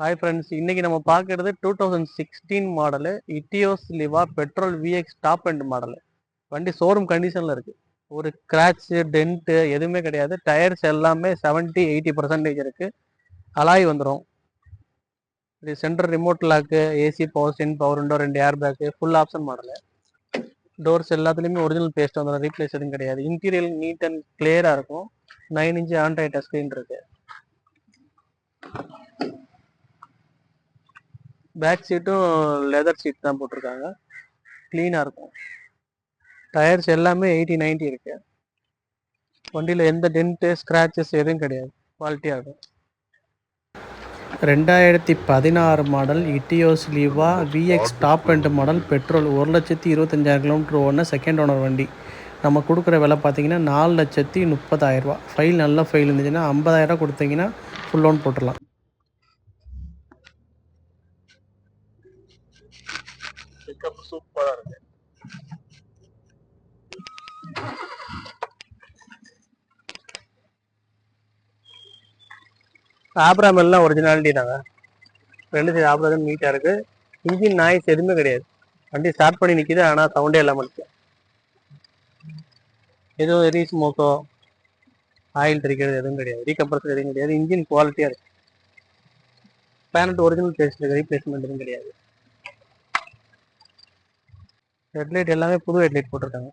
Hi friends, இன்னைக்கு நம்ம பார்க்கறது 2016 model Etios Liva petrol VX top end model. வண்டி ஷோரூம் கண்டிஷனில் இருக்கு. ஒரு கிராட்சு டென்ட்டு எதுவுமே கிடையாது. டயர்ஸ் எல்லாமே 70-80% இருக்கு. அலாய் வந்துடும். இது center remote lock, AC power steering, power window, 2 air bag, full option model. Doors எல்லாத்துலேயுமே ஒரிஜினல் பேஸ்ட் வந்துடும், ரீப்ளேஸ் எதுவும் கிடையாது. இன்டீரியல் நீட் அண்ட் கிளியராக இருக்கும். 9 inch android touch screen back. பேக் சீட்டும் லெதர் சீட் தான் போட்டிருக்காங்க. க்ளீனாக இருக்கும். டயர்ஸ் எல்லாமே 80-90 இருக்கு. வண்டியில் எந்த டென்ட்டு ஸ்க்ராச்சஸ் எதுவும் கிடையாது. குவாலிட்டியாக இருக்கும். 2016 model Etios Liva VX top end model petrol 1,25,000 kilometre ஓடின செகண்ட் ஓனர் வண்டி. நம்ம கொடுக்குற விலை பார்த்தீங்கன்னா 4,30,000 ரூபா. ஃபைல் நல்ல ஃபைல் இருந்துச்சுன்னா 50,000 கொடுத்தீங்கன்னா ஃபுல் லோன் போட்டுடலாம். பிக்கப் சூப்பராக இருக்கு. ஆப்ராம் எல்லாம் ஒரிஜினாலிட்டி தாங்க. ரெண்டு சைடு ஆப்ராம் நீட்டாக இருக்கு. இன்ஜின் நாய்ஸ் எதுவுமே கிடையாது. வண்டி ஸ்டார்ட் பண்ணி நிற்கிது, ஆனால் சவுண்டே இல்லாமல் இருக்கு. எதுவும் ரீஸ்மோக்கோ ஆயில் தெரிக்கிறது எதுவும் கிடையாது. ரீகம்ப்ரஸர் எதுவும் கிடையாது. இன்ஜின் குவாலிட்டியாக இருக்கு. பேனட் ஒரிஜினல் பேஸ்ட் இருக்கு. ரீப்ளேஸ்மெண்ட் எதுவும் கிடையாது. ஹெட்லைட் எல்லாமே புது ஹெட்லைட் போட்டிருக்காங்க.